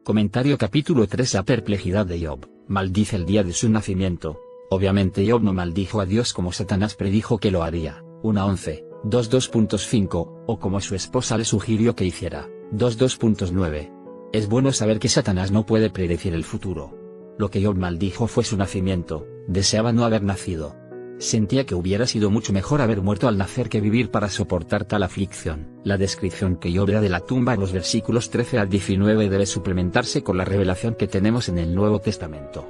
Comentario capítulo 3. La perplejidad de Job. Maldice el día de su nacimiento. Obviamente Job no maldijo a Dios como Satanás predijo que lo haría. 1:11, 2:2.5, o como su esposa le sugirió que hiciera. 2:2.9. Es bueno saber que Satanás no puede predecir el futuro. Lo que Job maldijo fue su nacimiento, deseaba no haber nacido. Sentía que hubiera sido mucho mejor haber muerto al nacer que vivir para soportar tal aflicción. La descripción que Job da de la tumba en los versículos 13 al 19 debe suplementarse con la revelación que tenemos en el Nuevo Testamento.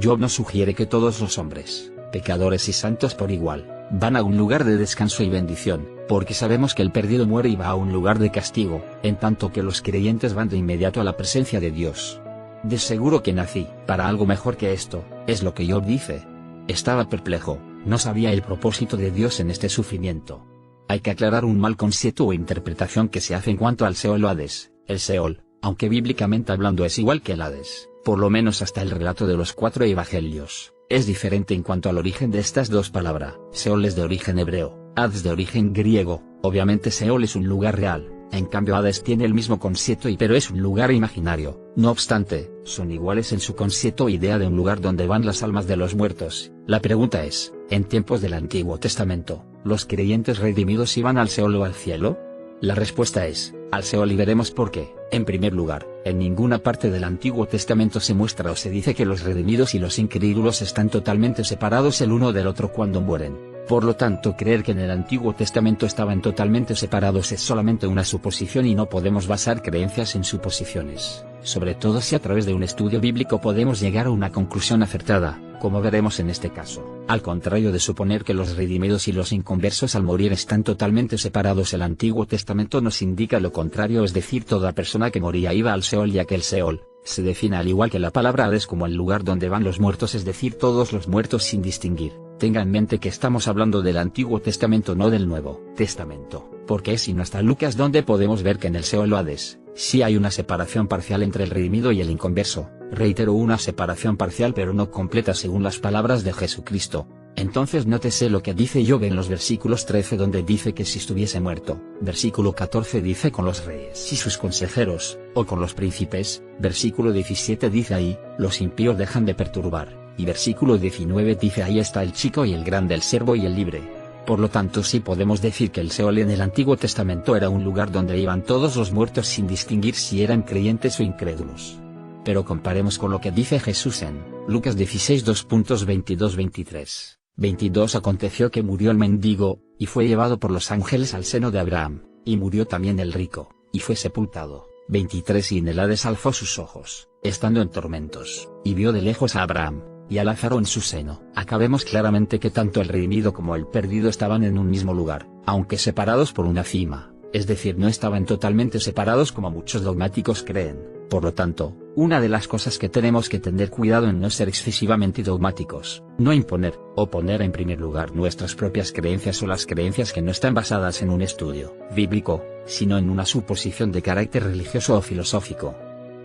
Job nos sugiere que todos los hombres, pecadores y santos por igual, van a un lugar de descanso y bendición, porque sabemos que el perdido muere y va a un lugar de castigo, en tanto que los creyentes van de inmediato a la presencia de Dios. De seguro que nací para algo mejor que esto, es lo que Job dice. Estaba perplejo, no sabía el propósito de Dios en este sufrimiento. Hay que aclarar un mal concepto o interpretación que se hace en cuanto al Seol o Hades. El Seol, aunque bíblicamente hablando es igual que el Hades, por lo menos hasta el relato de los 4 evangelios, es diferente en cuanto al origen de estas dos palabras. Seol es de origen hebreo, Hades de origen griego. Obviamente Seol es un lugar real, en cambio Hades tiene el mismo concepto pero es un lugar imaginario. No obstante, son iguales en su concepto o idea de un lugar donde van las almas de los muertos. La pregunta es, ¿en tiempos del Antiguo Testamento, los creyentes redimidos iban al Seol o al cielo? La respuesta es, al Seol, y veremos por qué. En primer lugar, en ninguna parte del Antiguo Testamento se muestra o se dice que los redimidos y los incrédulos están totalmente separados el uno del otro cuando mueren. Por lo tanto, creer que en el Antiguo Testamento estaban totalmente separados es solamente una suposición y no podemos basar creencias en suposiciones, sobre todo si a través de un estudio bíblico podemos llegar a una conclusión acertada, como veremos en este caso. Al contrario de suponer que los redimidos y los inconversos al morir están totalmente separados, el Antiguo Testamento nos indica lo contrario, es decir, toda persona que moría iba al Seol, ya que el Seol se define al igual que la palabra Hades como el lugar donde van los muertos, es decir, todos los muertos sin distinguir. Tenga en mente que estamos hablando del Antiguo Testamento, no del Nuevo Testamento, porque es sino hasta Lucas donde podemos ver que en el Seol o Hades, sí hay una separación parcial entre el redimido y el inconverso. Reitero, una separación parcial pero no completa según las palabras de Jesucristo. Entonces nótese lo que dice Job en los versículos 13 donde dice que si estuviese muerto, versículo 14 dice con los reyes y sus consejeros, o con los príncipes, versículo 17 dice ahí, los impíos dejan de perturbar, y versículo 19 dice ahí está el chico y el grande, el siervo y el libre. Por lo tanto sí podemos decir que el Seol en el Antiguo Testamento era un lugar donde iban todos los muertos sin distinguir si eran creyentes o incrédulos. Pero comparemos con lo que dice Jesús en Lucas 16 2.22-23. 22. Aconteció que murió el mendigo, y fue llevado por los ángeles al seno de Abraham, y murió también el rico, y fue sepultado. 23. Y en el Hades alzó sus ojos, estando en tormentos, y vio de lejos a Abraham, y a Lázaro en su seno. Acá vemos claramente que tanto el redimido como el perdido estaban en un mismo lugar, aunque separados por una cima, es decir, no estaban totalmente separados como muchos dogmáticos creen. Por lo tanto, una de las cosas que tenemos que tener cuidado en no ser excesivamente dogmáticos, no imponer, o poner en primer lugar nuestras propias creencias o las creencias que no están basadas en un estudio bíblico, sino en una suposición de carácter religioso o filosófico.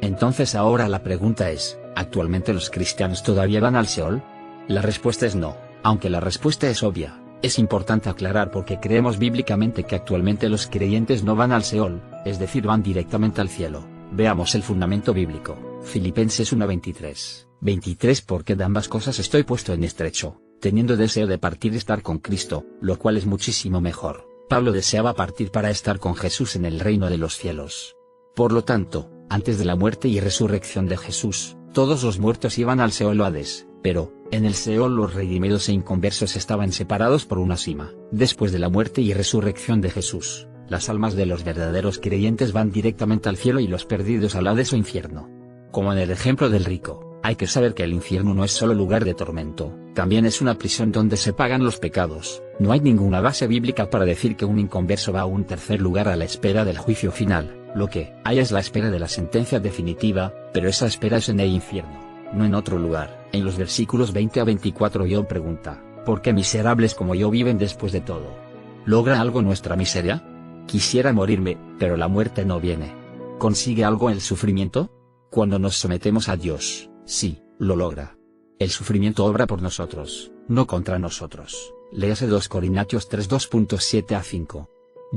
Entonces ahora la pregunta es, ¿actualmente los cristianos todavía van al Seol? La respuesta es no, aunque la respuesta es obvia. Es importante aclarar porque creemos bíblicamente que actualmente los creyentes no van al Seol, es decir, van directamente al cielo. Veamos el fundamento bíblico, Filipenses 1:23. 23. Porque de ambas cosas estoy puesto en estrecho, teniendo deseo de partir y estar con Cristo, lo cual es muchísimo mejor. Pablo deseaba partir para estar con Jesús en el reino de los cielos. Por lo tanto, antes de la muerte y resurrección de Jesús, todos los muertos iban al Seol o Hades, pero, en el Seol los redimidos e inconversos estaban separados por una cima. Después de la muerte y resurrección de Jesús, las almas de los verdaderos creyentes van directamente al cielo y los perdidos al Hades o infierno. Como en el ejemplo del rico, hay que saber que el infierno no es solo lugar de tormento, también es una prisión donde se pagan los pecados. No hay ninguna base bíblica para decir que un inconverso va a un tercer lugar a la espera del juicio final. Lo que hay es la espera de la sentencia definitiva, pero esa espera es en el infierno, no en otro lugar. En los versículos 20 a 24 Job pregunta, ¿por qué miserables como yo viven después de todo? ¿Logra algo nuestra miseria? Quisiera morirme, pero la muerte no viene. ¿Consigue algo el sufrimiento? Cuando nos sometemos a Dios, sí, lo logra. El sufrimiento obra por nosotros, no contra nosotros. Léase 2 Corintios 3 2.7 a 5.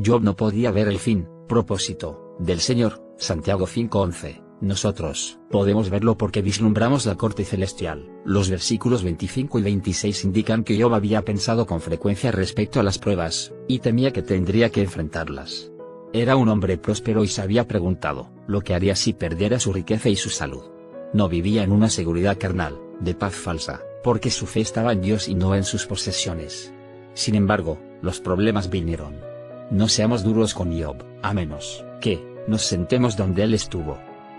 Job no podía ver el fin, propósito, del Señor, Santiago 5:11. Nosotros podemos verlo porque vislumbramos la corte celestial. Los versículos 25 y 26 indican que Job había pensado con frecuencia respecto a las pruebas, y temía que tendría que enfrentarlas. Era un hombre próspero y se había preguntado lo que haría si perdiera su riqueza y su salud. No vivía en una seguridad carnal, de paz falsa, porque su fe estaba en Dios y no en sus posesiones. Sin embargo, los problemas vinieron. No seamos duros con Job, a menos que nos sentemos donde él estuvo.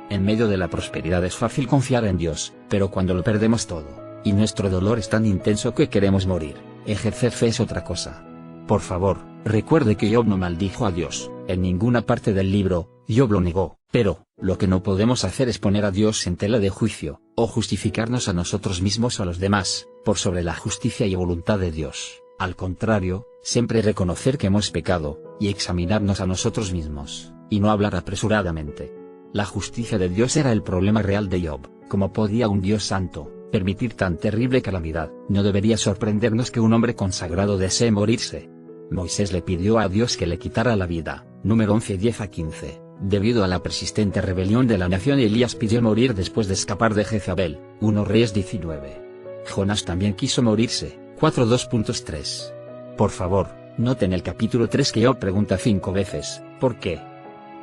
En medio de la prosperidad es fácil confiar en Dios, pero cuando lo perdemos todo, y nuestro dolor es tan intenso que queremos morir, ejercer fe es otra cosa. Por favor, recuerde que Job no maldijo a Dios. En ninguna parte del libro, Job lo negó, pero lo que no podemos hacer es poner a Dios en tela de juicio, o justificarnos a nosotros mismos o a los demás, por sobre la justicia y voluntad de Dios. Al contrario, siempre reconocer que hemos pecado, y examinarnos a nosotros mismos, y no hablar apresuradamente. La justicia de Dios era el problema real de Job. ¿Cómo podía un Dios santo permitir tan terrible calamidad? No debería sorprendernos que un hombre consagrado desee morirse. Moisés le pidió a Dios que le quitara la vida, número 11 10 a 15, debido a la persistente rebelión de la nación. Elías pidió morir después de escapar de Jezabel, 1 Reyes 19. Jonás también quiso morirse, 4:2.3. Por favor, noten el capítulo 3 que Job pregunta 5 veces, ¿por qué?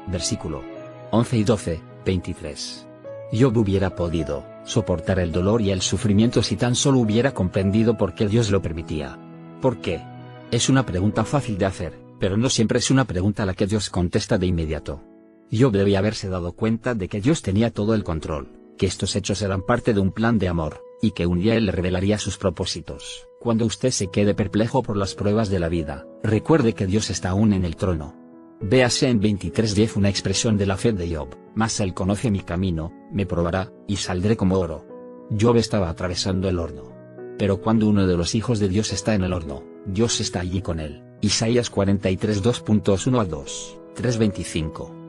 Versículo 11 y 12, 23. Job hubiera podido soportar el dolor y el sufrimiento si tan solo hubiera comprendido por qué Dios lo permitía. ¿Por qué? Es una pregunta fácil de hacer, pero no siempre es una pregunta a la que Dios contesta de inmediato. Job debía haberse dado cuenta de que Dios tenía todo el control, que estos hechos eran parte de un plan de amor, y que un día Él le revelaría sus propósitos. Cuando usted se quede perplejo por las pruebas de la vida, recuerde que Dios está aún en el trono. Véase en 23:10 una expresión de la fe de Job: mas Él conoce mi camino, me probará, y saldré como oro. Job estaba atravesando el horno. Pero cuando uno de los hijos de Dios está en el horno, Dios está allí con él. Isaías 43 2.1 a 2, 3:25.